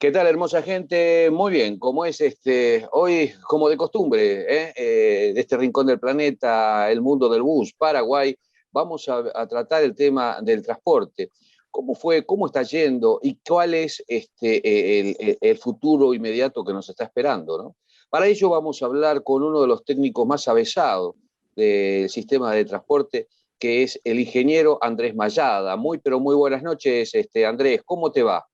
¿Qué tal, hermosa gente? Muy bien, como es hoy, como de costumbre, de este rincón del planeta, el mundo del bus, Paraguay, vamos a tratar el tema del transporte. ¿Cómo fue, cómo está yendo y cuál es el futuro inmediato que nos está esperando, ¿no? Para ello vamos a hablar con uno de los técnicos más avesados del sistema de transporte, que es el ingeniero Andrés Mayada. Muy, pero muy buenas noches, Andrés, ¿cómo te va?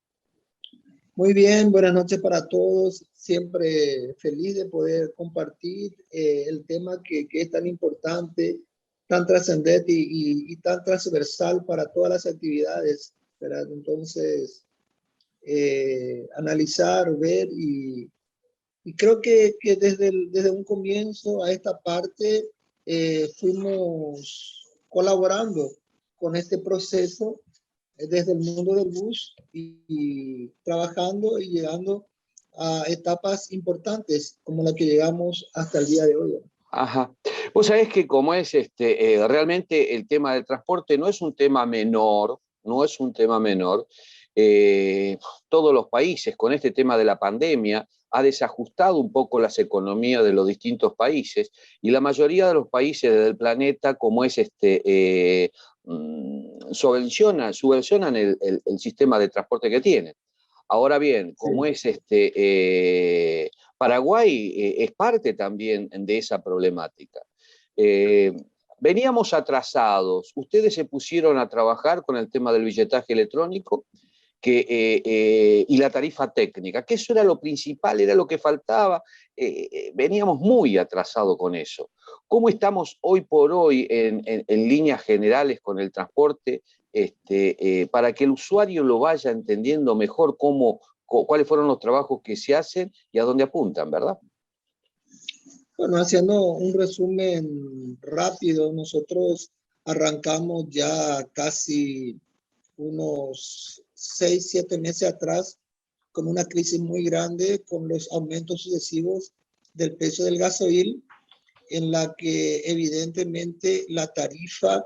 Muy bien, buenas noches para todos. Siempre feliz de poder compartir el tema que es tan importante, tan trascendente y tan transversal para todas las actividades, ¿verdad? Entonces, analizar, ver y creo que desde un comienzo a esta parte fuimos colaborando con este proceso desde el mundo del bus y trabajando y llegando a etapas importantes como la que llegamos hasta el día de hoy. Ajá. Vos sabés que como es realmente el tema del transporte no es un tema menor, no es un tema menor. Eh, Todos los países con este tema de la pandemia ha desajustado un poco las economías de los distintos países y la mayoría de los países del planeta, como es subvencionan el sistema de transporte que tienen. Ahora bien, como Sí. es Paraguay es parte también de esa problemática. Eh, Veníamos atrasados. Ustedes se pusieron a trabajar con el tema del billetaje electrónico y la tarifa técnica, que eso era lo principal, era lo que faltaba. Veníamos muy atrasados con eso. ¿Cómo estamos hoy por hoy en líneas generales con el transporte? Para que el usuario lo vaya entendiendo mejor cuáles fueron los trabajos que se hacen y a dónde apuntan, ¿verdad? Bueno, haciendo un resumen rápido, nosotros arrancamos ya casi unos 6, 7 meses atrás con una crisis muy grande, con los aumentos sucesivos del precio del gasoil, en la que evidentemente la tarifa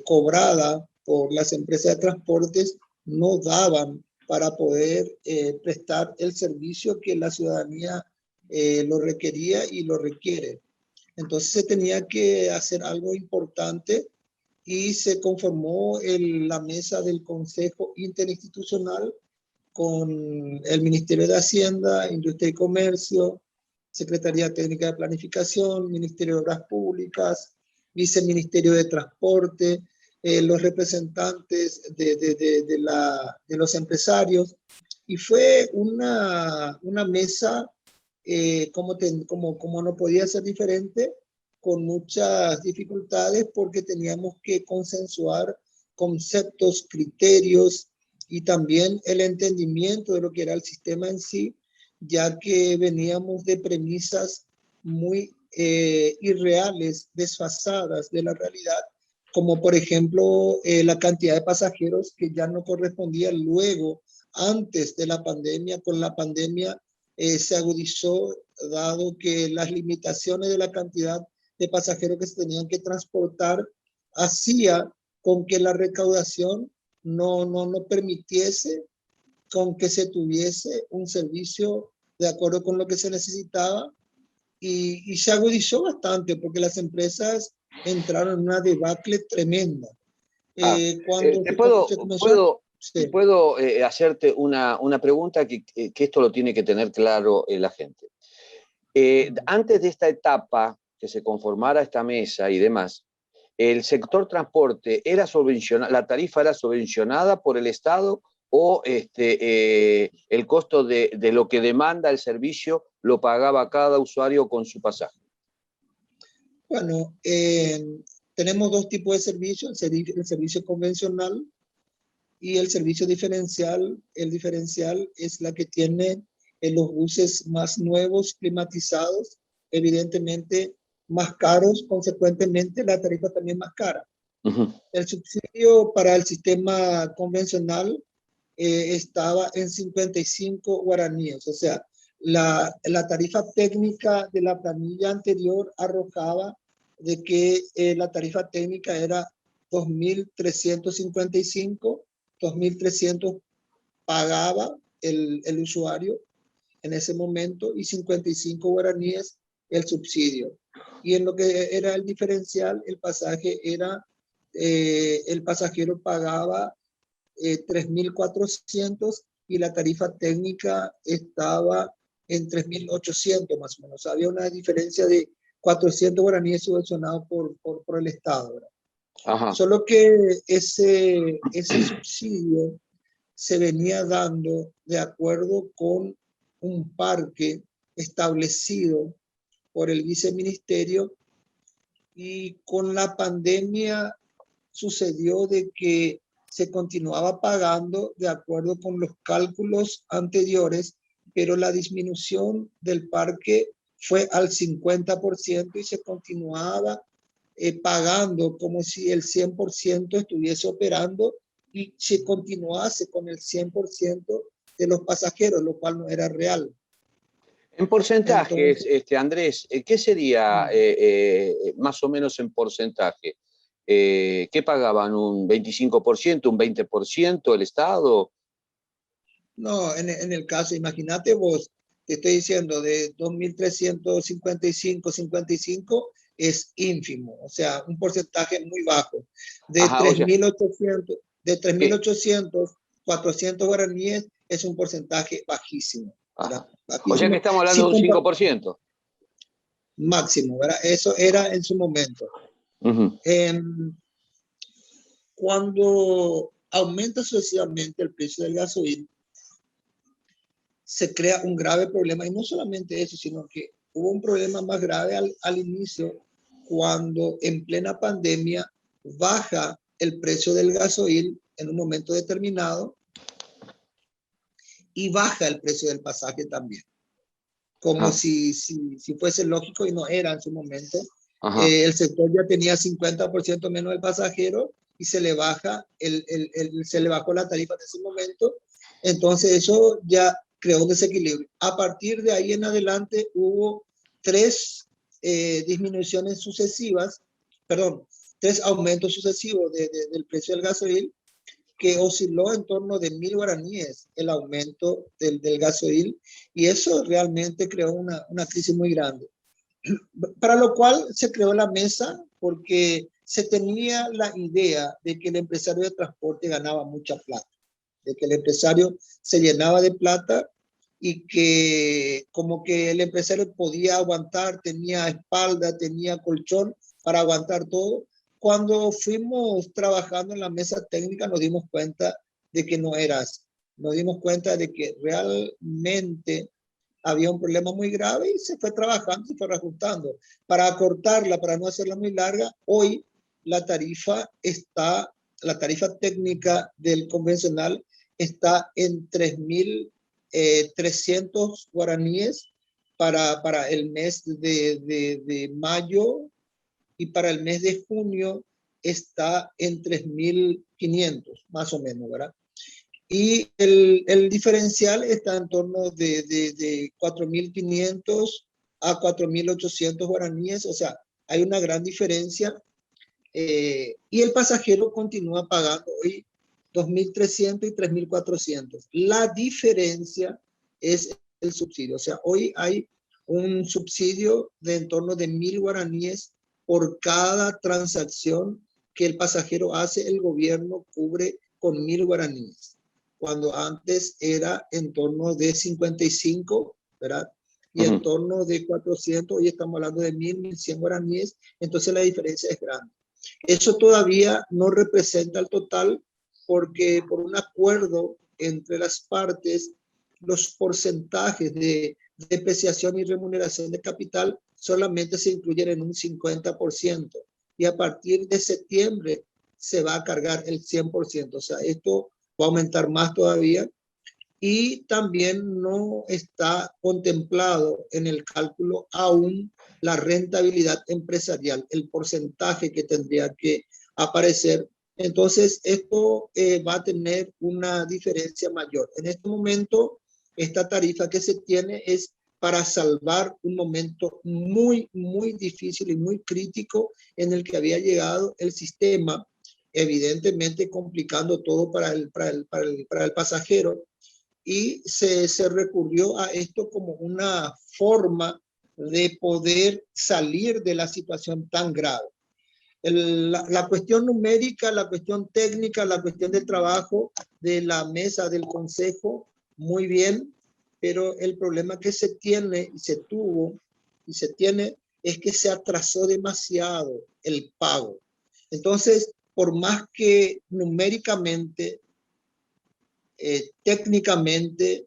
cobrada por las empresas de transportes no daban para poder prestar el servicio que la ciudadanía lo requería y lo requiere. Entonces se tenía que hacer algo importante y se conformó la mesa del Consejo Interinstitucional con el Ministerio de Hacienda, Industria y Comercio, Secretaría Técnica de Planificación, Ministerio de Obras Públicas, Viceministerio de Transporte, los representantes de los empresarios. Y fue una mesa, como no podía ser diferente, con muchas dificultades porque teníamos que consensuar conceptos, criterios y también el entendimiento de lo que era el sistema en sí, ya que veníamos de premisas muy irreales, desfasadas de la realidad, como por ejemplo la cantidad de pasajeros que ya no correspondía luego, antes de la pandemia. Con la pandemia se agudizó, dado que las limitaciones de la cantidad de pasajeros que se tenían que transportar hacía con que la recaudación no permitiese con que se tuviese un servicio de acuerdo con lo que se necesitaba y se agudizó bastante porque las empresas entraron en una debacle tremenda. Ah, Cuando te se puedo, comenzó, puedo, sí. puedo hacerte una pregunta que esto lo tiene que tener claro la gente. Antes de esta etapa, que se conformara esta mesa y demás, ¿el sector transporte era subvencionado, la tarifa era subvencionada por el Estado o el costo de lo que demanda el servicio lo pagaba cada usuario con su pasaje? Bueno, tenemos dos tipos de servicios, el servicio convencional y el servicio diferencial. El diferencial es la que tiene los buses más nuevos, climatizados, evidentemente más caros, consecuentemente la tarifa también más cara. Uh-huh. El subsidio para el sistema convencional estaba en 55 guaraníes, o sea, la tarifa técnica de la planilla anterior arrojaba de que la tarifa técnica era 2.355, 2.300 pagaba el usuario en ese momento y 55 guaraníes el subsidio. Y en lo que era el diferencial, el pasaje era, el pasajero pagaba 3.400 y la tarifa técnica estaba en 3.800 más o menos. Había una diferencia de 400 guaraníes subvencionados por el Estado, ¿verdad? Ajá. Solo que ese subsidio se venía dando de acuerdo con un parque establecido por el viceministerio, y con la pandemia sucedió de que se continuaba pagando de acuerdo con los cálculos anteriores, pero la disminución del parque fue al 50% y se continuaba pagando como si el 100% estuviese operando y se continuase con el 100% de los pasajeros, lo cual no era real. En porcentajes, Entonces, Andrés, ¿qué sería más o menos en porcentaje? ¿Qué pagaban? ¿Un 25%, un 20% el Estado? no, en el caso, imagínate vos, te estoy diciendo, de 2.355, 55 es ínfimo, o sea, un porcentaje muy bajo. De Ajá, o sea, 3.800, de que, 3.800, 400 guaraníes es un porcentaje bajísimo, ¿verdad? ajá. O sea que Bajísimo, estamos hablando sí, de un 5%. máximo, ¿verdad? Eso era en su momento. Uh-huh. Cuando aumenta sucesivamente el precio del gasoil, se crea un grave problema, y no solamente eso, sino que hubo un problema más grave al inicio, cuando en plena pandemia baja el precio del gasoil en un momento determinado y baja el precio del pasaje también, como Ajá, si fuese lógico, y no era en su momento. ajá. El sector ya tenía 50% menos de pasajeros y se le se le bajó la tarifa en ese momento. Entonces eso ya creó un desequilibrio. A partir de ahí en adelante hubo tres disminuciones sucesivas, perdón, tres aumentos sucesivos del precio del gasoil, que osciló en torno de 1.000 guaraníes el aumento del gasoil, y eso realmente creó una crisis muy grande. Para lo cual se creó la mesa, porque se tenía la idea de que el empresario de transporte ganaba mucha plata, de que el empresario se llenaba de plata y que como que el empresario podía aguantar, tenía espalda, tenía colchón para aguantar todo. Cuando fuimos trabajando en la mesa técnica nos dimos cuenta de que no era así. Nos dimos cuenta de que realmente había un problema muy grave y se fue trabajando, se fue reajustando. Para acortarla, para no hacerla muy larga, hoy la tarifa está, la tarifa técnica del convencional está en 3.300 guaraníes para el mes de mayo, y para el mes de junio está en 3.500, más o menos, ¿verdad? Y el diferencial está en torno de 4.500 a 4.800 guaraníes, o sea, hay una gran diferencia, y el pasajero continúa pagando hoy 2.300 y 3.400. La diferencia es el subsidio, o sea, hoy hay un subsidio de en torno de 1.000 guaraníes por cada transacción que el pasajero hace. El gobierno cubre con 1.000 guaraníes, cuando antes era en torno de 55, ¿verdad? Y en Uh-huh. torno de 400, hoy estamos hablando de 1.000, 1.100 guaraníes, entonces la diferencia es grande. Eso todavía no representa el total, porque por un acuerdo entre las partes, los porcentajes de depreciación y remuneración de capital solamente se incluyen en un 50%, y a partir de septiembre se va a cargar el 100%, o sea, esto va a aumentar más todavía. Y también no está contemplado en el cálculo aún la rentabilidad empresarial, el porcentaje que tendría que aparecer. Entonces, esto va a tener una diferencia mayor. En este momento, esta tarifa que se tiene es para salvar un momento muy, muy difícil y muy crítico en el que había llegado el sistema, evidentemente complicando todo para el pasajero. y se recurrió a esto como una forma de poder salir de la situación tan grave. La cuestión numérica, la cuestión técnica, la cuestión del trabajo de la mesa del consejo, muy bien, pero el problema que se tiene y se tuvo y se tiene es que se atrasó demasiado el pago. Entonces, por más que numéricamente, técnicamente,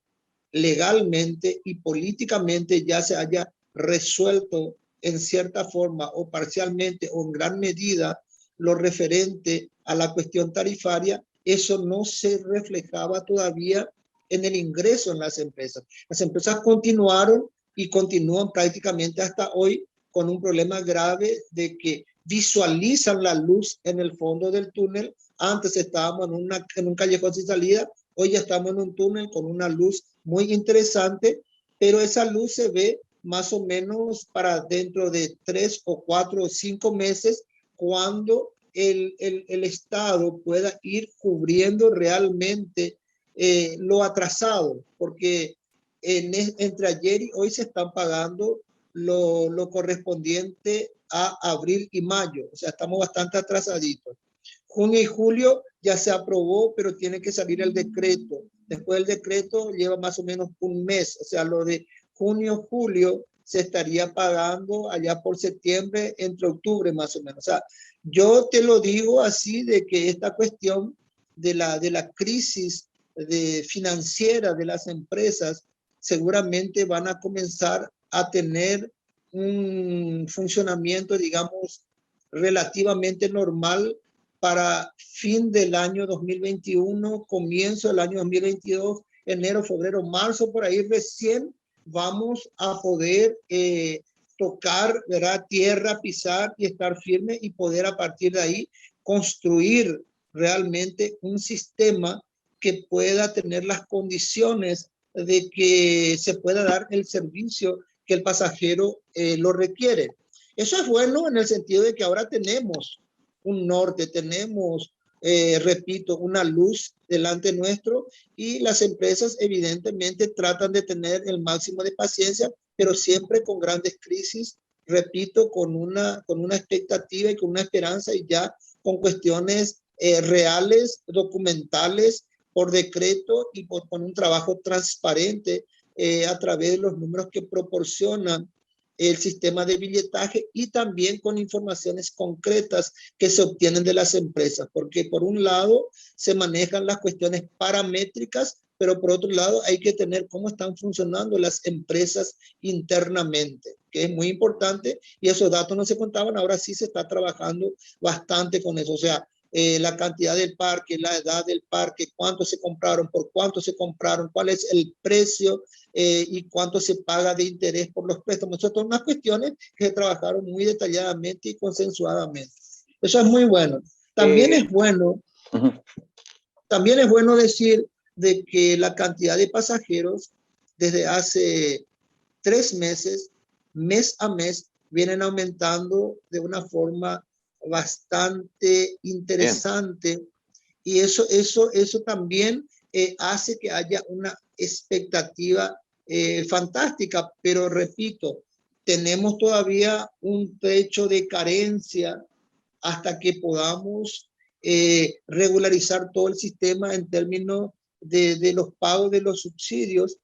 legalmente y políticamente ya se haya resuelto en cierta forma o parcialmente o en gran medida lo referente a la cuestión tarifaria, eso no se reflejaba todavía en el ingreso en las empresas. Las empresas continuaron y continúan prácticamente hasta hoy con un problema grave de que visualizan la luz en el fondo del túnel. Antes estábamos en un callejón sin salida, hoy ya estamos en un túnel con una luz muy interesante, pero esa luz se ve más o menos para dentro de 3 o 4 o 5 meses, cuando el Estado pueda ir cubriendo realmente lo atrasado, porque entre ayer y hoy se están pagando lo correspondiente a abril y mayo, o sea, estamos bastante atrasaditos. Junio y julio ya se aprobó, pero tiene que salir el decreto. Después del decreto lleva más o menos un mes, o sea, lo de junio, julio se estaría pagando allá por septiembre, entre octubre más o menos. O sea, yo te lo digo así, de que esta cuestión de la crisis financiera de las empresas seguramente van a comenzar a tener un funcionamiento, digamos, relativamente normal para fin del año 2021, comienzo del año 2022, enero, febrero, marzo, por ahí recién vamos a poder tocar, ¿verdad?, tierra, pisar y estar firme y poder a partir de ahí construir realmente un sistema que pueda tener las condiciones de que se pueda dar el servicio que el pasajero lo requiere. Eso es bueno en el sentido de que ahora tenemos un norte, tenemos, repito, una luz delante nuestro, y las empresas evidentemente tratan de tener el máximo de paciencia, pero siempre con grandes crisis, repito, con una expectativa y con una esperanza, y ya con cuestiones reales, documentales, por decreto y con un trabajo transparente a través de los números que proporcionan el sistema de billetaje, y también con informaciones concretas que se obtienen de las empresas, porque por un lado se manejan las cuestiones paramétricas, pero por otro lado hay que tener cómo están funcionando las empresas internamente, que es muy importante, y esos datos no se contaban, ahora sí se está trabajando bastante con eso. O sea, la cantidad del parque, la edad del parque, cuánto se compraron, por cuánto se compraron, cuál es el precio y cuánto se paga de interés por los préstamos. Eso son unas cuestiones que se trabajaron muy detalladamente y consensuadamente. Eso es muy bueno. También es bueno, también es bueno decir de que la cantidad de pasajeros desde hace 3 meses, mes a mes, vienen aumentando de una forma bastante interesante. Bien. Y eso también hace que haya una expectativa fantástica, pero repito, tenemos todavía un techo de carencia hasta que podamos regularizar todo el sistema en términos de los pagos de los subsidios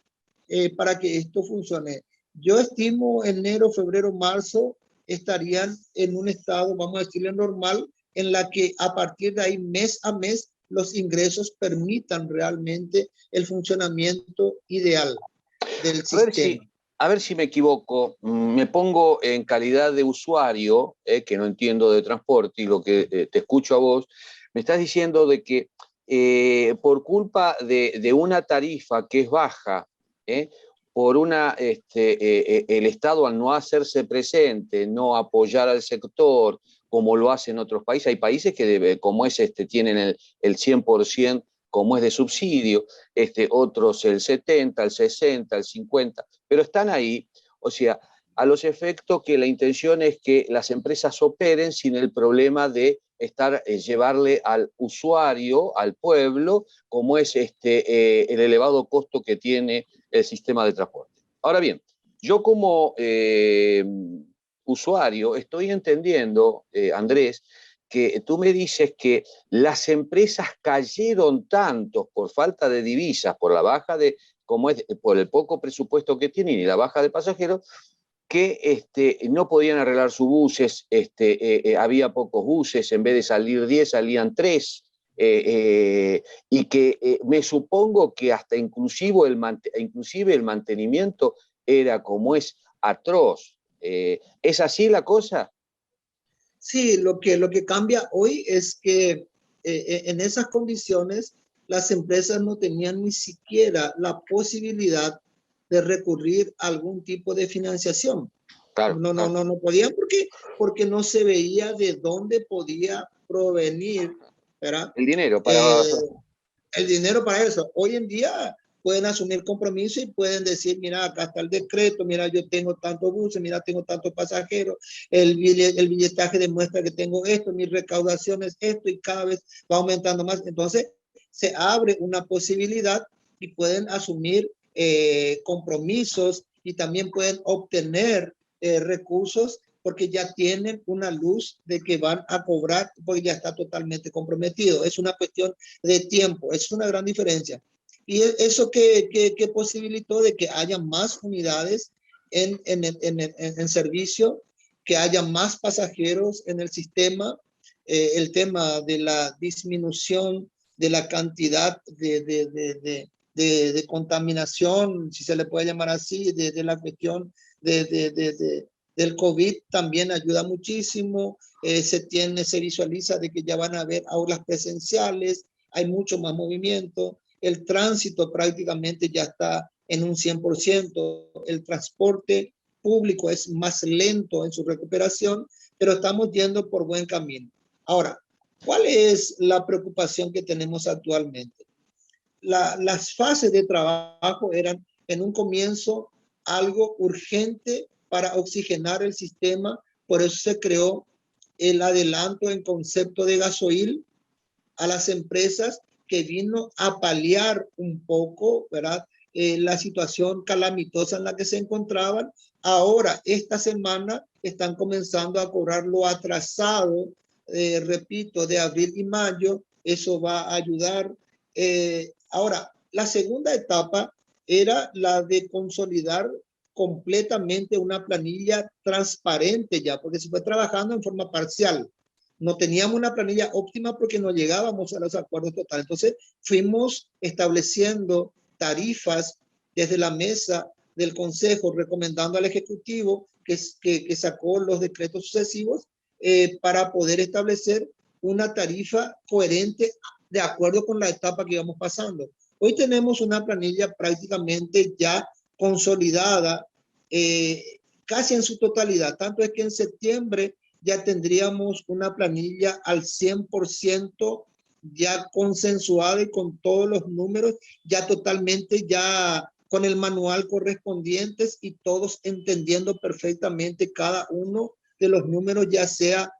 para que esto funcione. Yo estimo enero, febrero, marzo estarían en un estado, vamos a decirle, normal, en la que a partir de ahí, mes a mes, los ingresos permitan realmente el funcionamiento ideal del sistema. A ver si me equivoco, me pongo en calidad de usuario, que no entiendo de transporte, y lo que te escucho a vos, me estás diciendo de que por culpa de una tarifa que es baja, por el Estado, al no hacerse presente, no apoyar al sector como lo hacen otros países. Hay países que, como es tienen el 100% como es de subsidio, otros el 70, el 60, el 50, pero están ahí, o sea, a los efectos que la intención es que las empresas operen sin el problema de llevarle al usuario, al pueblo, como es el elevado costo que tiene el sistema de transporte. Ahora bien, yo como usuario estoy entendiendo, Andrés, que tú me dices que las empresas cayeron tanto por falta de divisas, por la baja de, como es, por el poco presupuesto que tienen y la baja de pasajeros, que no podían arreglar sus buses, había pocos buses, en vez de salir 10 salían 3, y que me supongo que hasta inclusive el mantenimiento era como es atroz. ¿Es así la cosa? Sí, lo que cambia hoy es que en esas condiciones las empresas no tenían ni siquiera la posibilidad de recurrir a algún tipo de financiación. Claro, No podían porque no se veía de dónde podía provenir, ¿verdad? el dinero Eh, para... el dinero para eso. Hoy en día pueden asumir compromiso y pueden decir, mira, acá está el decreto, mira, yo tengo tantos buses, mira, tengo tantos pasajeros, el billetaje demuestra que tengo esto, mi recaudación es esto y cada vez va aumentando más. Entonces, se abre una posibilidad y pueden asumir compromisos y también pueden obtener recursos porque ya tienen una luz de que van a cobrar porque ya está totalmente comprometido. Es una cuestión de tiempo, es una gran diferencia. Y eso que posibilitó de que haya más unidades en servicio, que haya más pasajeros en el sistema, el tema de la disminución de la cantidad de contaminación, si se le puede llamar así, de la cuestión del COVID también ayuda muchísimo. Se visualiza de que ya van a haber aulas presenciales, hay mucho más movimiento, el tránsito prácticamente ya está en un 100%, el transporte público es más lento en su recuperación, pero estamos yendo por buen camino. Ahora, ¿cuál es la preocupación que tenemos actualmente? Las fases de trabajo eran en un comienzo algo urgente para oxigenar el sistema, por eso se creó el adelanto en concepto de gasoil a las empresas que vino a paliar un poco, ¿verdad? La situación calamitosa en la que se encontraban. Ahora, esta semana, están comenzando a cobrar lo atrasado, repito, de abril y mayo. Eso va a ayudar. Ahora, la segunda etapa era la de consolidar completamente una planilla transparente ya, porque se fue trabajando en forma parcial. No teníamos una planilla óptima porque no llegábamos a los acuerdos totales. Entonces fuimos estableciendo tarifas desde la mesa del Consejo, recomendando al Ejecutivo que sacó los decretos sucesivos para poder establecer una tarifa coherente de acuerdo con la etapa que íbamos pasando. Hoy tenemos una planilla prácticamente ya consolidada, casi en su totalidad. Tanto es que en septiembre ya tendríamos una planilla al 100% ya consensuada y con todos los números ya totalmente ya con el manual correspondientes y todos entendiendo perfectamente cada uno de los números, ya sea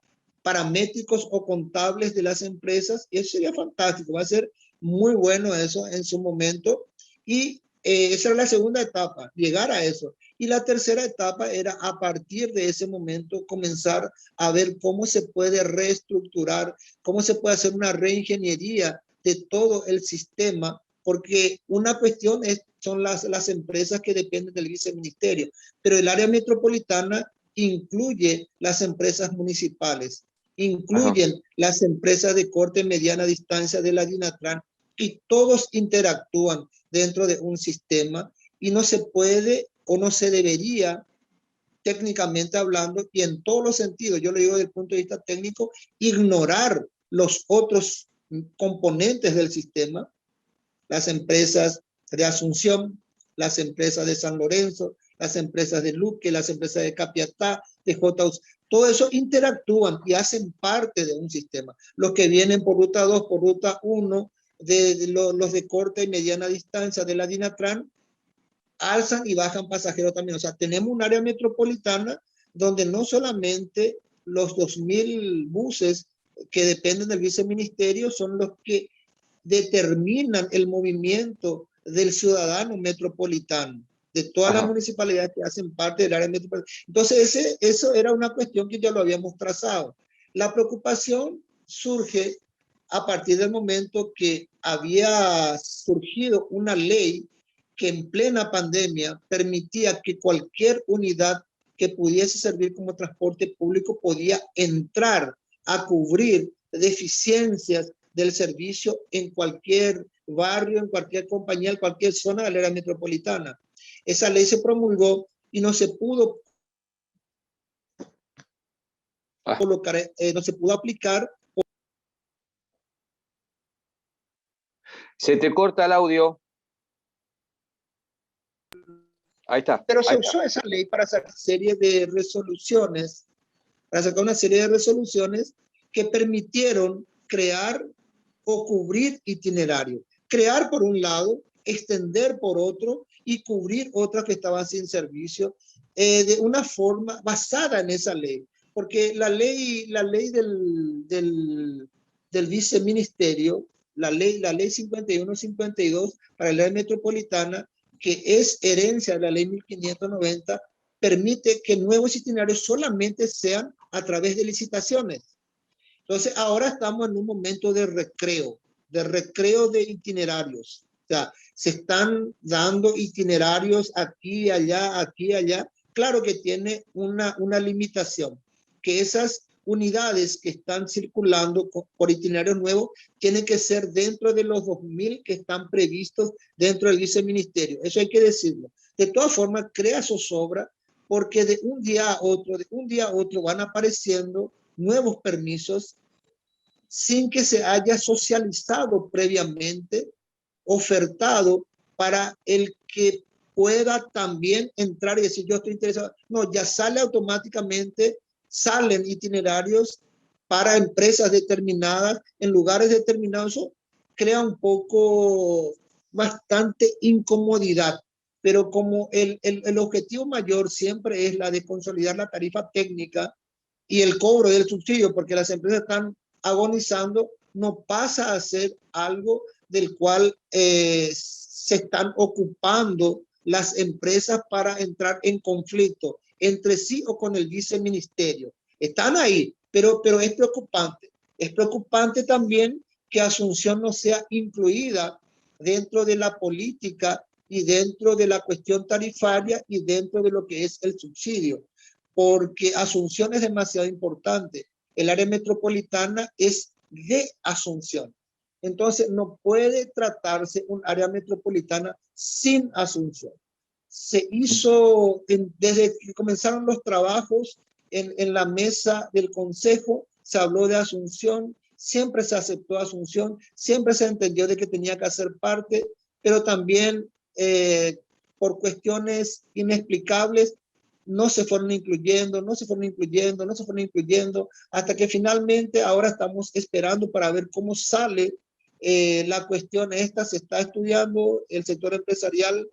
paramétricos o contables de las empresas. Y eso sería fantástico, va a ser muy bueno eso en su momento. Y esa es la segunda etapa, llegar a eso. Y la tercera etapa era a partir de ese momento comenzar a ver cómo se puede reestructurar, cómo se puede hacer una reingeniería de todo el sistema, porque una cuestión son las empresas que dependen del viceministerio, pero el área metropolitana incluye las empresas municipales, incluyen Ajá. las empresas de corta y mediana distancia de la DINATRAN, y todos interactúan dentro de un sistema y no se puede o no se debería, técnicamente hablando, y en todos los sentidos, yo lo digo desde el punto de vista técnico, ignorar los otros componentes del sistema, las empresas de Asunción, las empresas de San Lorenzo, las empresas de Luque, las empresas de Capiatá, de JUS, todo eso interactúan y hacen parte de un sistema. Los que vienen por ruta 2, por ruta 1, los de corta y mediana distancia de la DINATRAN, alzan y bajan pasajeros también. O sea, tenemos un área metropolitana donde no solamente los 2.000 buses que dependen del viceministerio son los que determinan el movimiento del ciudadano metropolitano, de todas las municipalidades que hacen parte del área metropolitana. Entonces, eso era una cuestión que ya lo habíamos trazado. La preocupación surge a partir del momento que había surgido una ley que en plena pandemia permitía que cualquier unidad que pudiese servir como transporte público podía entrar a cubrir deficiencias del servicio en cualquier barrio, en cualquier compañía, en cualquier zona de la área metropolitana. Esa ley se promulgó y no se pudo colocar, no se pudo aplicar. Se te corta el audio. Ahí está. Pero se usó esa ley para sacar serie de resoluciones, para sacar una serie de resoluciones que permitieron crear o cubrir itinerarios. Crear por un lado, extender por otro y cubrir otras que estaban sin servicio de una forma basada en esa ley. Porque la ley del viceministerio, la ley 51-52 para la ley metropolitana, que es herencia de la ley 1590, permite que nuevos itinerarios solamente sean a través de licitaciones. Entonces, ahora estamos en un momento de recreo de itinerarios. O sea, se están dando itinerarios aquí, allá, aquí, allá. Claro que tiene una limitación, que esas unidades que están circulando por itinerarios nuevos tienen que ser dentro de los 2000 que están previstos dentro del viceministerio. Eso hay que decirlo. De todas formas, crea zozobra porque de un día a otro van apareciendo nuevos permisos sin que se haya socializado previamente, ofertado para el que pueda también entrar y decir yo estoy interesado. No, ya sale automáticamente, salen itinerarios para empresas determinadas, en lugares determinados. Eso crea un poco, bastante incomodidad. Pero como el objetivo mayor siempre es la de consolidar la tarifa técnica y el cobro del subsidio, porque las empresas están agonizando, no pasa a ser algo del cual se están ocupando las empresas para entrar en conflicto entre sí o con el viceministerio. Están ahí, pero es preocupante. Es preocupante también que Asunción no sea incluida dentro de la política y dentro de la cuestión tarifaria y dentro de lo que es el subsidio, porque Asunción es demasiado importante. El área metropolitana es de Asunción. Entonces, no puede tratarse un área metropolitana sin Asunción. Se hizo, desde que comenzaron los trabajos en la mesa del Consejo, se habló de Asunción, siempre se aceptó Asunción, siempre se entendió de que tenía que hacer parte, pero también por cuestiones inexplicables no se fueron incluyendo, hasta que finalmente ahora estamos esperando para ver cómo sale la cuestión esta. Se está estudiando, el sector empresarial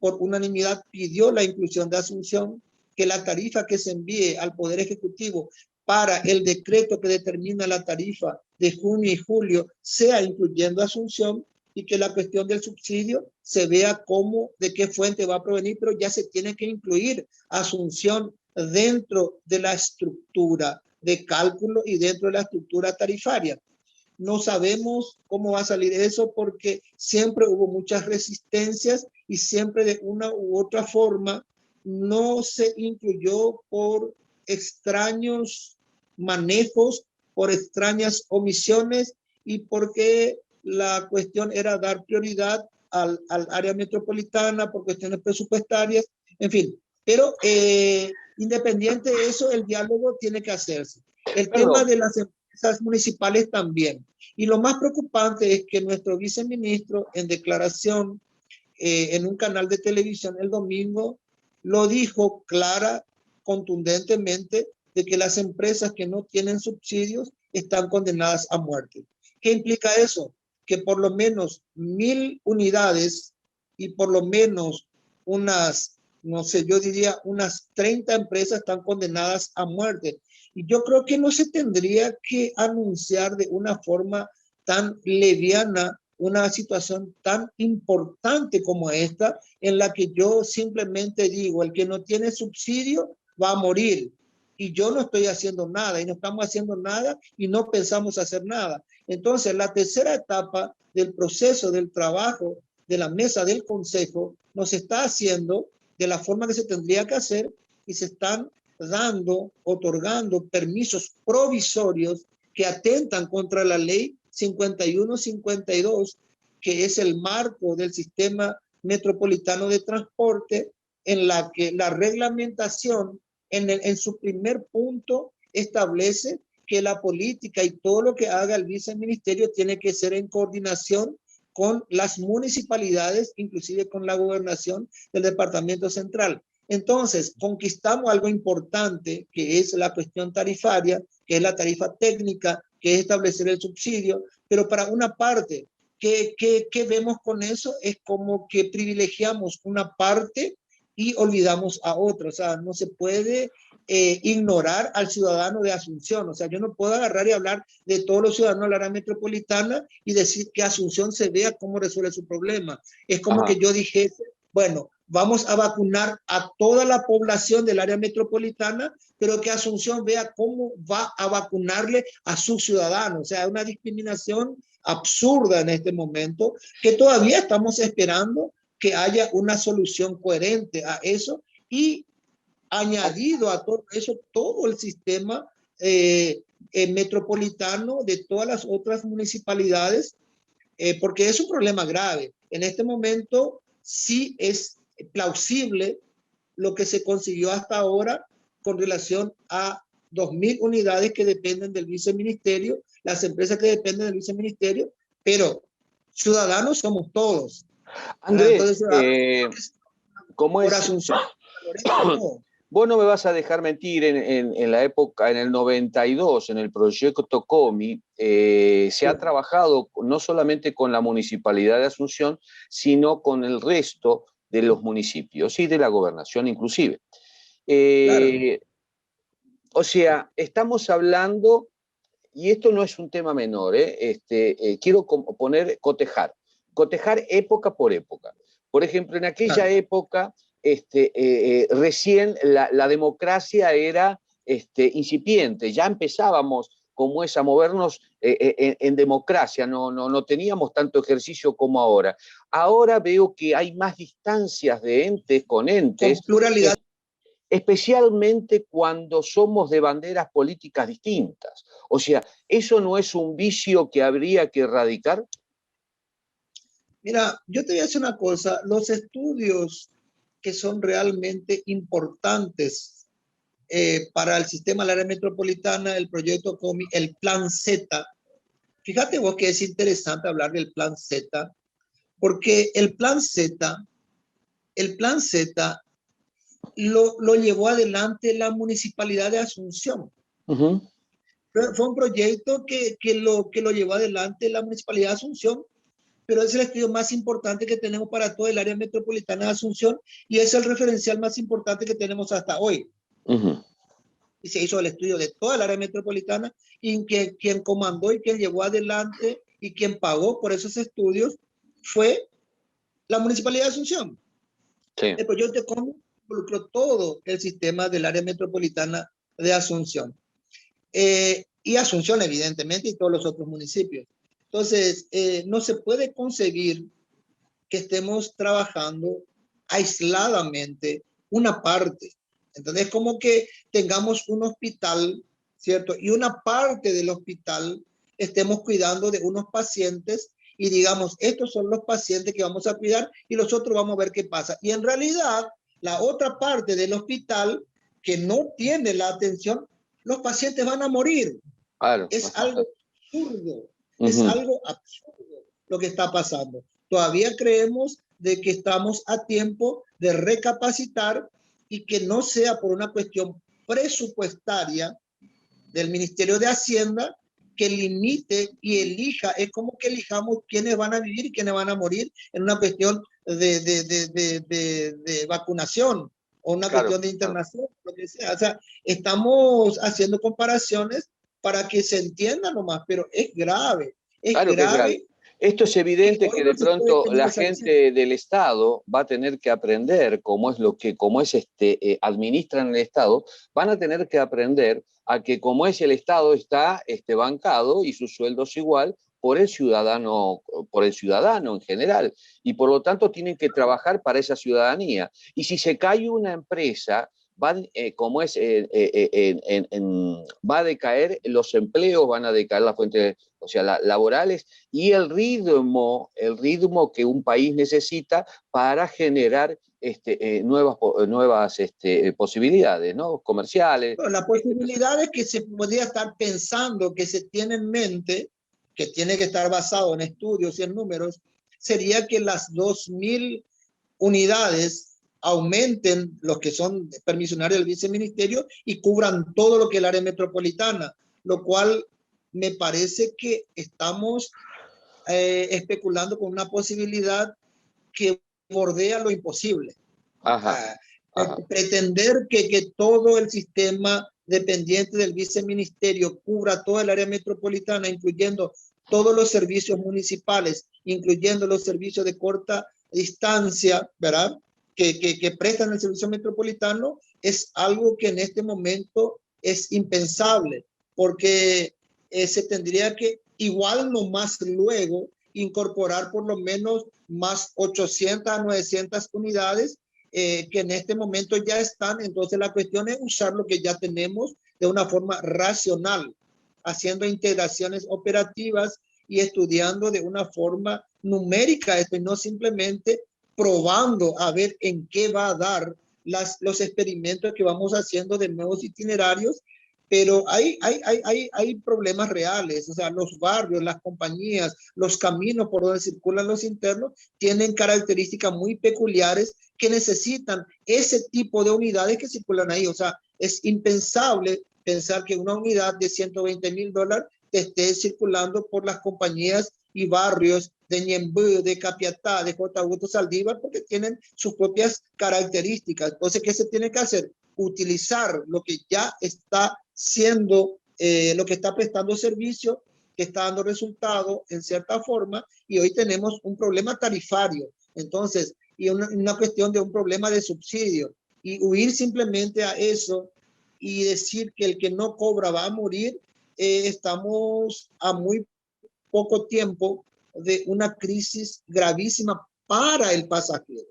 por unanimidad pidió la inclusión de Asunción, que la tarifa que se envíe al Poder Ejecutivo para el decreto que determina la tarifa de junio y julio sea incluyendo Asunción, y que la cuestión del subsidio se vea cómo, de qué fuente va a provenir, pero ya se tiene que incluir Asunción dentro de la estructura de cálculo y dentro de la estructura tarifaria. No sabemos cómo va a salir eso porque siempre hubo muchas resistencias y siempre de una u otra forma no se incluyó por extraños manejos, por extrañas omisiones y porque la cuestión era dar prioridad al área metropolitana por cuestiones presupuestarias, en fin. Pero independiente de eso, el diálogo tiene que hacerse. El tema de las empresas municipales también. Y lo más preocupante es que nuestro viceministro, en declaración en un canal de televisión el domingo, lo dijo clara, contundentemente, de que las empresas que no tienen subsidios están condenadas a muerte. ¿Qué implica eso? Que por lo menos 1000 unidades y por lo menos unas no sé, yo diría unas 30 empresas están condenadas a muerte. Y yo creo que no se tendría que anunciar de una forma tan leviana una situación tan importante como esta, en la que yo simplemente digo, el que no tiene subsidio va a morir. Y yo no estoy haciendo nada, y no estamos haciendo nada, y no pensamos hacer nada. Entonces, la tercera etapa del proceso del trabajo de la mesa del consejo no se está haciendo de la forma que se tendría que hacer, y se están dando, otorgando permisos provisorios que atentan contra la ley 51-52, que es el marco del sistema metropolitano de transporte, en la que la reglamentación en su primer punto establece que la política y todo lo que haga el viceministerio tiene que ser en coordinación con las municipalidades, inclusive con la gobernación del departamento central. Entonces, conquistamos algo importante, que es la cuestión tarifaria, que es la tarifa técnica, que es establecer el subsidio, pero para una parte, ¿qué vemos con eso? Es como que privilegiamos una parte y olvidamos a otra. O sea, no se puede ignorar al ciudadano de Asunción. O sea, yo no puedo agarrar y hablar de todos los ciudadanos de la área metropolitana y decir que Asunción se vea cómo resuelve su problema. Es como que yo dijese, bueno, vamos a vacunar a toda la población del área metropolitana, pero que Asunción vea cómo va a vacunarle a sus ciudadanos. O sea, una discriminación absurda en este momento, que todavía estamos esperando que haya una solución coherente a eso, y añadido a todo eso, todo el sistema metropolitano de todas las otras municipalidades, porque es un problema grave. En este momento sí es plausible lo que se consiguió hasta ahora con relación a 2.000 unidades que dependen del viceministerio, las empresas que dependen del viceministerio, pero ciudadanos somos todos. Andrés, Entonces, ¿cómo por es? Asunción, no. Vos no me vas a dejar mentir, en la época, en el 92, en el proyecto COMI, se ha trabajado no solamente con la Municipalidad de Asunción, sino con el resto de los municipios y de la gobernación inclusive. Claro. O sea, estamos hablando, y esto no es un tema menor, quiero cotejar época por época. Por ejemplo, en aquella Claro. época, recién la democracia era incipiente, ya empezábamos como es a movernos en democracia, no teníamos tanto ejercicio como ahora. Ahora veo que hay más distancias de entes con entes, Con pluralidad. especialmente cuando somos de banderas políticas distintas. O sea, ¿eso no es un vicio que habría que erradicar? Mira, yo te voy a decir una cosa, los estudios que son realmente importantes para el sistema del área metropolitana, el proyecto COMI, el Plan Z. Fíjate vos que es interesante hablar del Plan Z, porque el Plan Z lo llevó adelante la Municipalidad de Asunción. Fue un proyecto que lo llevó adelante la Municipalidad de Asunción, pero es el estudio más importante que tenemos para todo el área metropolitana de Asunción, y es el referencial más importante que tenemos hasta hoy. Y se hizo el estudio de toda el área metropolitana, y quien comandó y quien llevó adelante y quien pagó por esos estudios fue la Municipalidad de Asunción. Sí. El proyecto COMI involucró todo el sistema del área metropolitana de Asunción. Y Asunción, evidentemente, y todos los otros municipios. Entonces, no se puede concebir que estemos trabajando aisladamente una parte. Entonces, como que tengamos un hospital, ¿cierto? Y una parte del hospital estemos cuidando de unos pacientes y digamos, estos son los pacientes que vamos a cuidar y los otros vamos a ver qué pasa. Y en realidad, la otra parte del hospital que no tiene la atención, los pacientes van a morir. Claro. Es algo absurdo, es algo absurdo lo que está pasando. Todavía creemos de que estamos a tiempo de recapacitar, y que no sea por una cuestión presupuestaria del Ministerio de Hacienda que limite y elija, es como que elijamos quiénes van a vivir y quiénes van a morir en una cuestión de vacunación o una Claro, cuestión de claro, internación, lo que sea. O sea, estamos haciendo comparaciones para que se entienda nomás, pero es claro que es grave. grave Esto es que evidente hoy que no de se puede pronto tener la esa visión. gente del Estado va a tener que aprender cómo es administran el Estado, van a tener que aprender a que como es el Estado está bancado y sus sueldos igual por el ciudadano en general, y por lo tanto tienen que trabajar para esa ciudadanía. Y si se cae una empresa, va a decaer los empleos, van a decaer las fuentes, o sea, laborales, y el ritmo que un país necesita para generar nuevas posibilidades, ¿no? Comerciales. Bueno, la posibilidad es que se podría estar pensando, que se tiene en mente, que tiene que estar basado en estudios y en números, sería que las 2.000 unidades aumenten los que son permisionarios del viceministerio y cubran todo lo que es el área metropolitana, lo cual me parece que estamos especulando con una posibilidad que bordea lo imposible. Ajá, ajá. Pretender que todo el sistema dependiente del viceministerio cubra toda el área metropolitana, incluyendo todos los servicios municipales, incluyendo los servicios de corta distancia, ¿verdad? Que prestan el servicio metropolitano, es algo que en este momento es impensable, porque se tendría que, igual no más luego, incorporar por lo menos más 800 a 900 unidades que en este momento ya están. Entonces la cuestión es usar lo que ya tenemos de una forma racional, haciendo integraciones operativas y estudiando de una forma numérica esto, y no simplemente probando a ver en qué va a dar los experimentos que vamos haciendo de nuevos itinerarios. Pero hay problemas reales, o sea, los barrios, las compañías, los caminos por donde circulan los internos tienen características muy peculiares que necesitan ese tipo de unidades que circulan ahí. O sea, es impensable pensar que una unidad de $120,000 esté circulando por las compañías y barrios de Ñemby, de Capiatá, de J. Augusto Saldívar, porque tienen sus propias características. Entonces, ¿qué se tiene que hacer? Utilizar lo que ya está siendo, lo que está prestando servicio, que está dando resultado en cierta forma, y hoy tenemos un problema tarifario. Entonces, y una cuestión de un problema de subsidio, y huir simplemente a eso y decir que el que no cobra va a morir, estamos a muy poco tiempo de una crisis gravísima para el pasajero.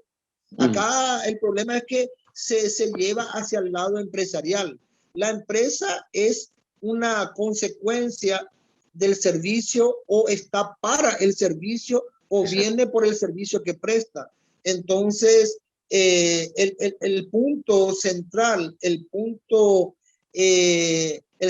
Acá el problema es que se lleva hacia el lado empresarial. La empresa es una consecuencia del servicio, o está para el servicio, o Exacto. viene por el servicio que presta. Entonces, el punto central, el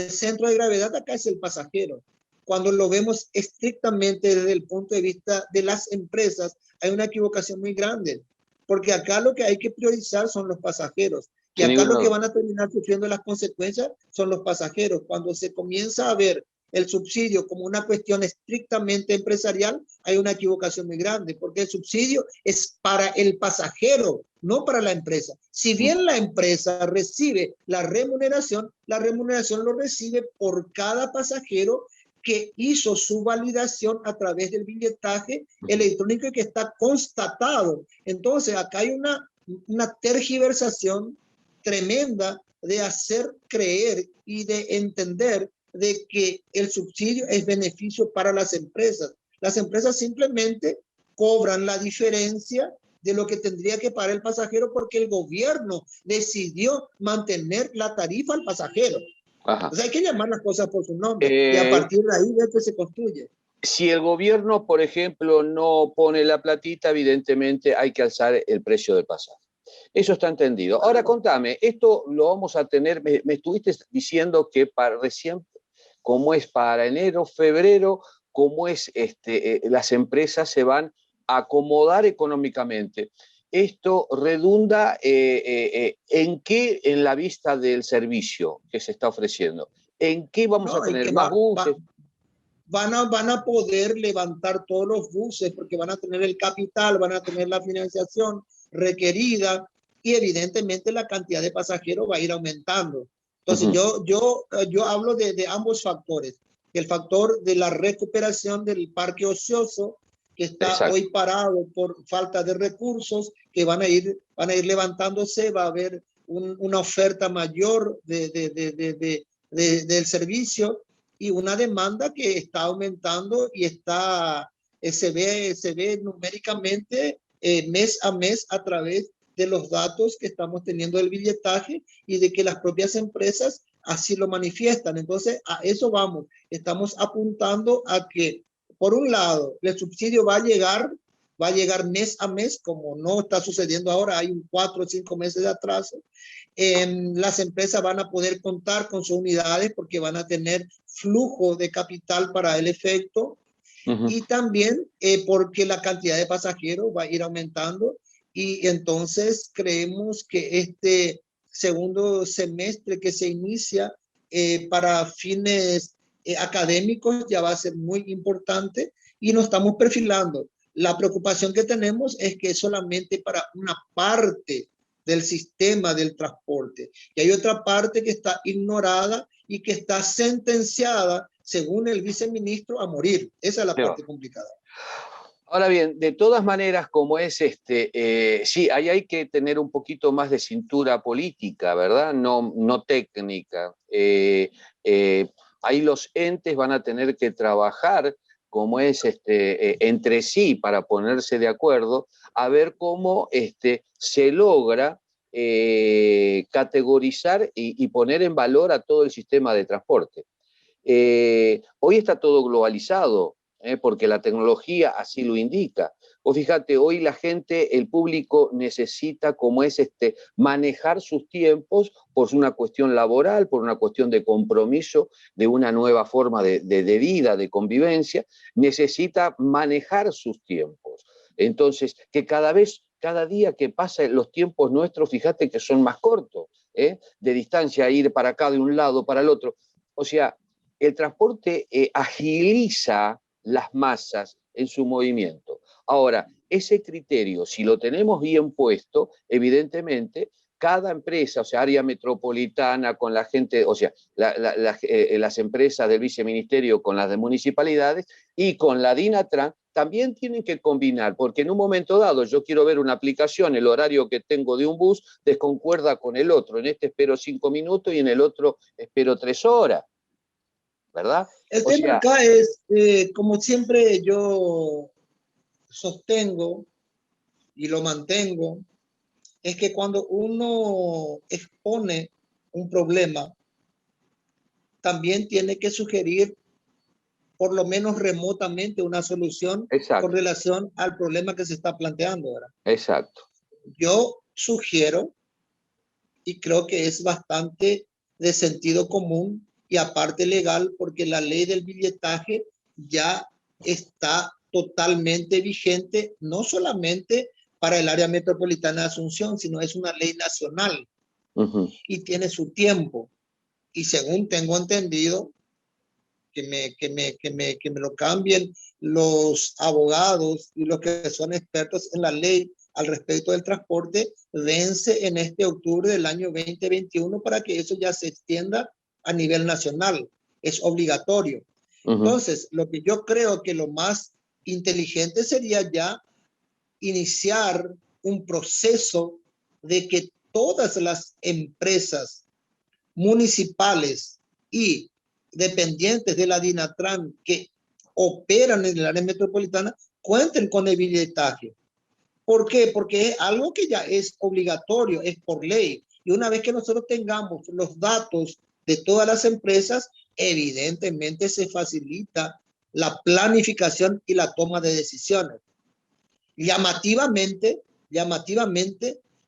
centro de gravedad acá es el pasajero. Cuando lo vemos estrictamente desde el punto de vista de las empresas, hay una equivocación muy grande, porque acá lo que hay que priorizar son los pasajeros, y Sin acá ninguna lo que duda. van a terminar sufriendo las consecuencias son los pasajeros. Cuando se comienza a ver el subsidio como una cuestión estrictamente empresarial, hay una equivocación muy grande, porque el subsidio es para el pasajero, no para la empresa. Si bien la empresa recibe la remuneración lo recibe por cada pasajero que hizo su validación a través del billetaje electrónico, que está constatado. Entonces, acá hay una tergiversación tremenda de hacer creer y de entender de que el subsidio es beneficio para las empresas. Las empresas simplemente cobran la diferencia de lo que tendría que pagar el pasajero, porque el gobierno decidió mantener la tarifa al pasajero. Ajá. O sea, hay que llamar las cosas por su nombre, y a Eh, partir de ahí es que se construye. si el gobierno, por ejemplo, no pone la platita, evidentemente hay que alzar el precio del pasaje. Eso está entendido. Ahora contame, esto lo vamos a tener, me estuviste diciendo que para recién, como es para enero, febrero, como es las empresas se van a acomodar económicamente. Esto redunda en qué, en la vista del servicio que se está ofreciendo. ¿En qué vamos a No, en tener que más buses? van a poder levantar todos los buses porque van a tener el capital, van a tener la financiación requerida y evidentemente la cantidad de pasajeros va a ir aumentando. Entonces yo hablo de ambos factores. El factor de la recuperación del parque ocioso que está hoy parado por falta de recursos, que van a ir levantándose, va a haber una oferta mayor del servicio y una demanda que está aumentando y se ve numéricamente mes a mes a través de los datos que estamos teniendo del billetaje y de que las propias empresas así lo manifiestan. Entonces, a eso vamos. Estamos apuntando a que, por un lado, el subsidio va a llegar mes a mes, como no está sucediendo ahora, hay 4 o 5 meses de atraso. Las empresas van a poder contar con sus unidades porque van a tener flujo de capital para el efecto y también porque la cantidad de pasajeros va a ir aumentando y entonces creemos que este segundo semestre que se inicia para fines académicos ya va a ser muy importante y nos estamos perfilando. La preocupación que tenemos es que es solamente para una parte del sistema del transporte. Y hay otra parte que está ignorada y que está sentenciada, según el viceministro, a morir. Esa es la parte complicada. Ahora bien, de todas maneras, como es sí, ahí hay que tener un poquito más de cintura política, ¿verdad? No técnica. Ahí los entes van a tener que trabajar como es entre sí para ponerse de acuerdo, a ver cómo se logra categorizar y poner en valor a todo el sistema de transporte. Hoy está todo globalizado, porque la tecnología así lo indica. O fíjate, hoy la gente, el público necesita como es manejar sus tiempos por una cuestión laboral, por una cuestión de compromiso, de una nueva forma de vida, de convivencia, necesita manejar sus tiempos. Entonces, que cada día que pasa los tiempos nuestros, fíjate que son más cortos, de distancia, ir para acá de un lado para el otro. O sea, el transporte agiliza las masas en su movimiento. Ahora, ese criterio, si lo tenemos bien puesto, evidentemente, cada empresa, o sea, área metropolitana con la gente, o sea, las empresas del viceministerio con las de municipalidades y con la DINATRAN, también tienen que combinar, porque en un momento dado yo quiero ver una aplicación, el horario que tengo de un bus desconcuerda con el otro. En este espero 5 minutos y en el otro espero 3 horas. ¿Verdad? El tema acá es, como siempre yo sostengo y lo mantengo, es que cuando uno expone un problema, también tiene que sugerir por lo menos remotamente una solución con relación al problema que se está planteando, ¿verdad? Exacto. Yo sugiero, y creo que es bastante de sentido común y aparte legal, porque la ley del billetaje ya está totalmente vigente, no solamente para el área metropolitana de Asunción, sino es una ley nacional y tiene su tiempo. Y según tengo entendido, que me lo cambien los abogados y los que son expertos en la ley al respecto del transporte, vence en este octubre del año 2021 para que eso ya se extienda a nivel nacional. Es obligatorio. Entonces, lo que yo creo que lo más inteligente sería ya iniciar un proceso de que todas las empresas municipales y dependientes de la DINATRAN que operan en el área metropolitana cuenten con el billetaje. ¿Por qué? Porque es algo que ya es obligatorio, es por ley. Y una vez que nosotros tengamos los datos de todas las empresas, evidentemente se facilita la planificación y la toma de decisiones. Llamativamente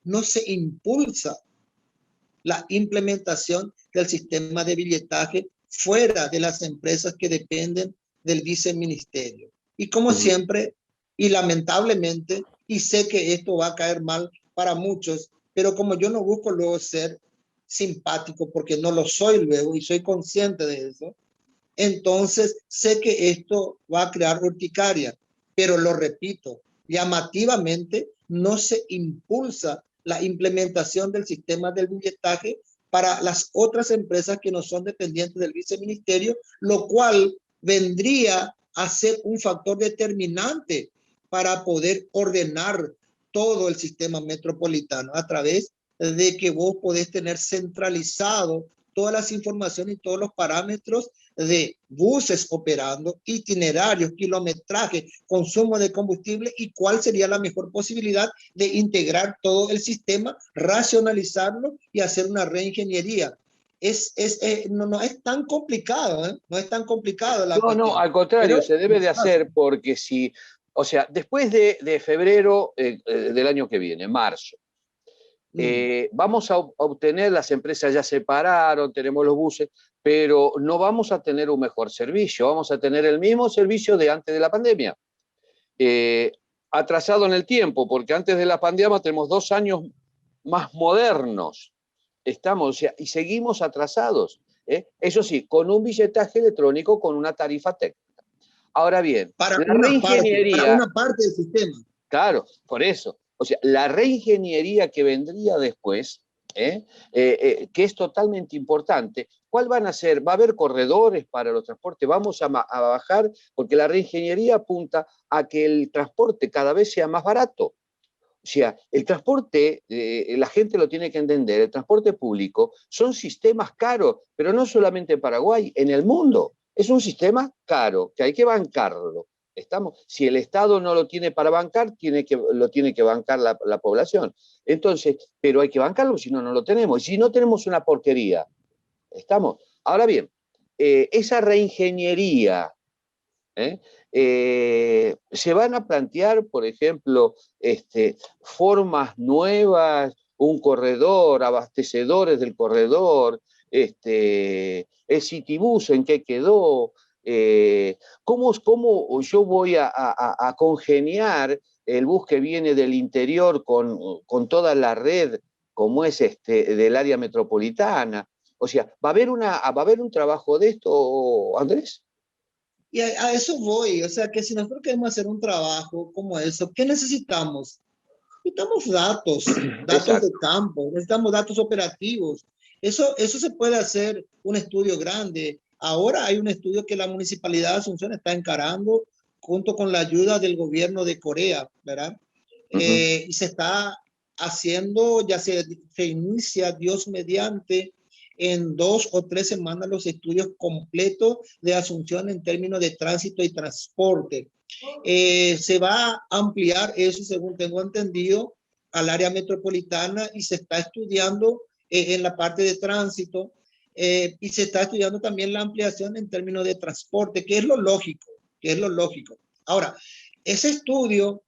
no se impulsa la implementación del sistema de billetaje fuera de las empresas que dependen del viceministerio. Y como siempre, y lamentablemente, y sé que esto va a caer mal para muchos, pero como yo no busco luego ser simpático, porque no lo soy luego y soy consciente de eso, entonces sé que esto va a crear urticaria, pero lo repito, llamativamente no se impulsa la implementación del sistema del billetaje para las otras empresas que no son dependientes del viceministerio, lo cual vendría a ser un factor determinante para poder ordenar todo el sistema metropolitano a través de que vos podés tener centralizado todas las informaciones y todos los parámetros de buses operando, itinerarios, kilometraje, consumo de combustible y cuál sería la mejor posibilidad de integrar todo el sistema, racionalizarlo y hacer una reingeniería. No es tan complicado, ¿eh? No es tan complicado la No, cuestión. al contrario, Pero se debe de hacer porque si, o sea, después de febrero del año que viene, marzo, vamos a obtener, las empresas ya se pararon, tenemos los buses, pero no vamos a tener un mejor servicio, vamos a tener el mismo servicio de antes de la pandemia. Atrasado en el tiempo, porque antes de la pandemia tenemos 2 años más modernos, estamos, o sea, y seguimos atrasados. Eso sí, con un billetaje electrónico, con una tarifa técnica. Ahora bien, la para reingeniería, una parte del sistema. claro, por eso. O sea, la reingeniería que vendría después, que es totalmente importante, ¿cuál van a ser? ¿Va a haber corredores para los transportes? ¿Vamos a bajar? Porque la reingeniería apunta a que el transporte cada vez sea más barato. O sea, el transporte, la gente lo tiene que entender, el transporte público son sistemas caros, pero no solamente en Paraguay, en el mundo. Es un sistema caro, que hay que bancarlo. Si el Estado no lo tiene para bancar, lo tiene que bancar la población. Entonces, pero hay que bancarlo, si no, no lo tenemos. Y si no, tenemos una porquería. Ahora bien, esa reingeniería, ¿eh? Se van a plantear, por ejemplo, formas nuevas, un corredor, abastecedores del corredor, el Citibus en qué quedó, cómo yo voy a congeniar el bus que viene del interior con toda la red como es del área metropolitana. O sea, ¿va a haber un trabajo de esto, Andrés? Y a eso voy, o sea que si nosotros queremos hacer un trabajo como eso, ¿qué necesitamos? Necesitamos datos de Exacto. campo, necesitamos datos operativos. Eso se puede hacer un estudio grande. Ahora hay un estudio que la Municipalidad de Asunción está encarando junto con la ayuda del gobierno de Corea, ¿verdad? Y se está haciendo, se inicia, Dios mediante, en 2 o 3 semanas los estudios completos de Asunción en términos de tránsito y transporte. Se va a ampliar eso, según tengo entendido, al área metropolitana y se está estudiando en la parte de tránsito y se está estudiando también la ampliación en términos de transporte, que es lo lógico, que es lo lógico. Ahora, ese estudio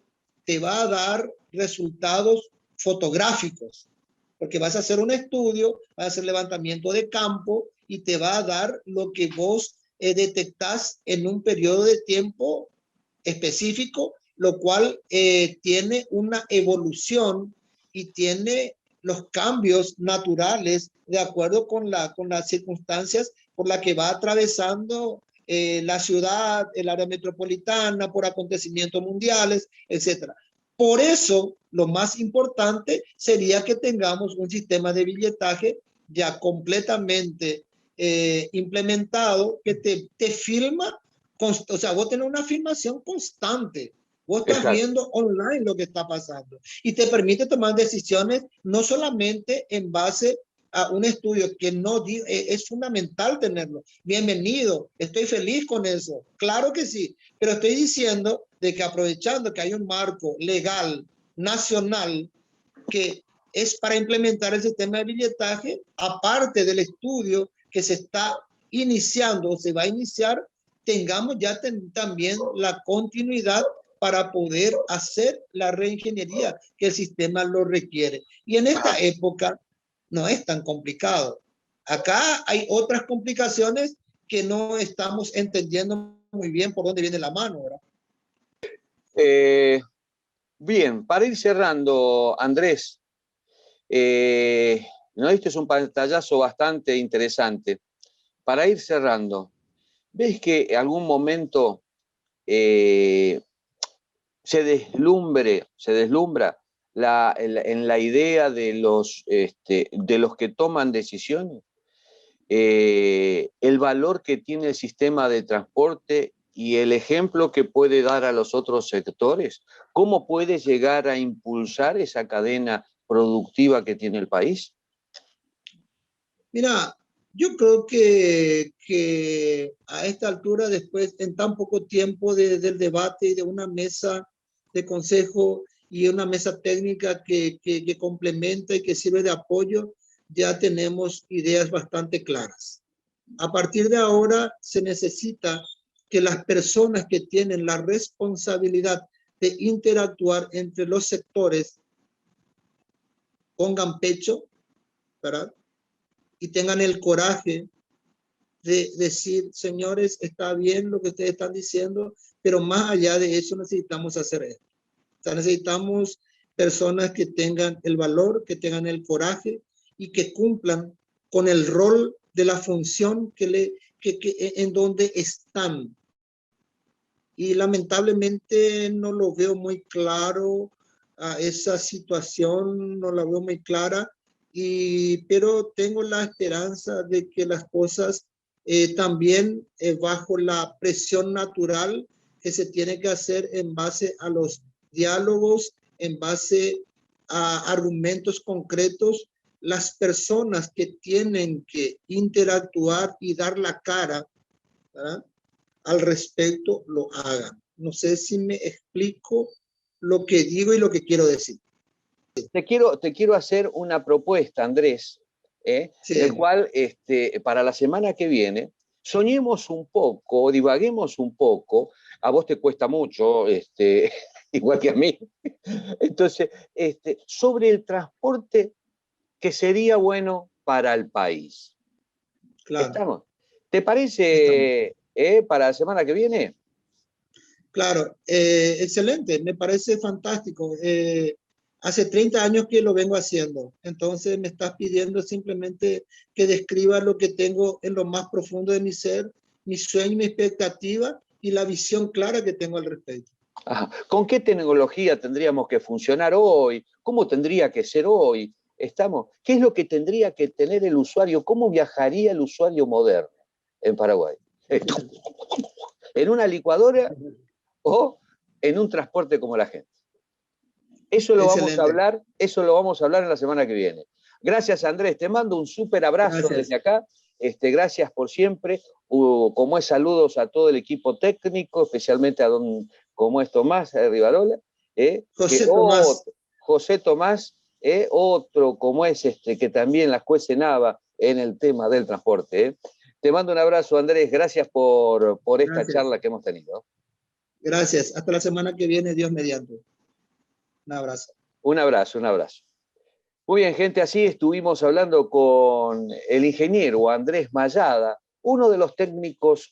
te va a dar resultados fotográficos, porque vas a hacer un estudio, vas a hacer levantamiento de campo y te va a dar lo que vos detectás en un periodo de tiempo específico, lo cual tiene una evolución y tiene los cambios naturales de acuerdo con las circunstancias por las que va atravesando la ciudad, el área metropolitana, por acontecimientos mundiales, etcétera. Por eso, lo más importante sería que tengamos un sistema de billetaje ya completamente implementado que te filma, o sea, vos tenés una filmación constante. Vos estás Exacto. viendo online lo que está pasando y te permite tomar decisiones no solamente en base a un estudio que no es fundamental tenerlo. Bienvenido, estoy feliz con eso. Claro que sí, pero estoy diciendo de que aprovechando que hay un marco legal nacional que es para implementar el sistema de billetaje, aparte del estudio que se está iniciando o se va a iniciar, tengamos ya también la continuidad para poder hacer la reingeniería que el sistema lo requiere. Y en esta época no es tan complicado. Acá hay otras complicaciones que no estamos entendiendo muy bien por dónde viene la mano, ¿verdad? Bien, para ir cerrando, Andrés, ¿no? Este es un pantallazo bastante interesante. Para ir cerrando, ¿Ves que en algún momento se deslumbra en la idea de los que toman decisiones? El valor que tiene el sistema de transporte y el ejemplo que puede dar a los otros sectores. ¿Cómo puede llegar a impulsar esa cadena productiva que tiene el país? Mira, yo creo que a esta altura, después, en tan poco tiempo del debate y de una mesa de consejo y una mesa técnica que complementa y que sirve de apoyo, ya tenemos ideas bastante claras. A partir de ahora se necesita que las personas que tienen la responsabilidad de interactuar entre los sectores pongan pecho, ¿verdad? Y tengan el coraje de decir, señores, está bien lo que ustedes están diciendo, pero más allá de eso necesitamos hacer esto. O sea, necesitamos personas que tengan el valor, que tengan el coraje y que cumplan con el rol de la función en donde están. Y lamentablemente no lo veo muy claro, esa situación no la veo muy clara, pero tengo la esperanza de que las cosas también bajo la presión natural que se tiene que hacer en base a los diálogos, en base a argumentos concretos, las personas que tienen que interactuar y dar la cara, ¿verdad?, al respecto lo hagan. No sé si me explico lo que digo y lo que quiero decir. Te quiero hacer una propuesta, Andrés, Sí. en el cual para la semana que viene soñemos un poco, divaguemos un poco. A vos te cuesta mucho, igual que a mí. Entonces, sobre el transporte que sería bueno para el país. Claro. ¿Estamos? ¿Te parece para la semana que viene? Claro, excelente, me parece fantástico. Hace 30 años que lo vengo haciendo, entonces me estás pidiendo simplemente que describa lo que tengo en lo más profundo de mi ser, mi sueño, mi expectativa y la visión clara que tengo al respecto. Ajá. ¿Con qué tecnología tendríamos que funcionar hoy? ¿Cómo tendría que ser hoy? ¿Qué es lo que tendría que tener el usuario? ¿Cómo viajaría el usuario moderno en Paraguay? ¿En una licuadora o en un transporte como la gente? Eso lo vamos a hablar en la semana que viene. Gracias, Andrés. Te mando un súper abrazo desde acá. Gracias por siempre. Como es, saludos a todo el equipo técnico, especialmente a como es Tomás Rivarola. José Tomás, otro como es que también la cuecenaba en el tema del transporte. Te mando un abrazo, Andrés. Gracias por esta charla que hemos tenido. Gracias. Hasta la semana que viene, Dios mediante. Un abrazo. Un abrazo, un abrazo. Muy bien, gente, así estuvimos hablando con el ingeniero Andrés Mayada, uno de los técnicos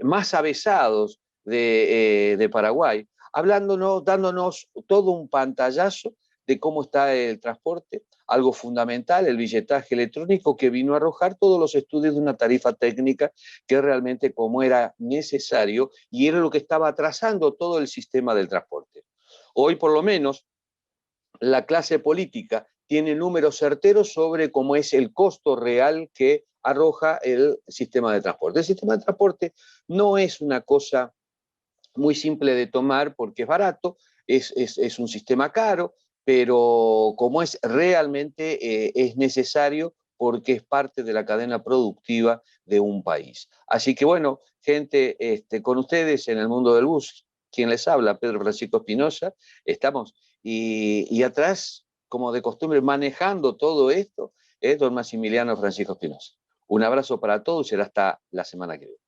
más avesados de Paraguay, dándonos todo un pantallazo de cómo está el transporte, algo fundamental, el billetaje electrónico, que vino a arrojar todos los estudios de una tarifa técnica que realmente como era necesario y era lo que estaba atrasando todo el sistema del transporte. Hoy, por lo menos, la clase política tiene números certeros sobre cómo es el costo real que arroja el sistema de transporte. El sistema de transporte no es una cosa muy simple de tomar porque es barato, es un sistema caro, pero como es realmente es necesario porque es parte de la cadena productiva de un país. Así que bueno, gente, con ustedes en el mundo del bus, quien les habla, Pedro Francisco Espinosa, estamos, y atrás, como de costumbre, manejando todo esto, don Maximiliano Francisco Espinosa. Un abrazo para todos y será hasta la semana que viene.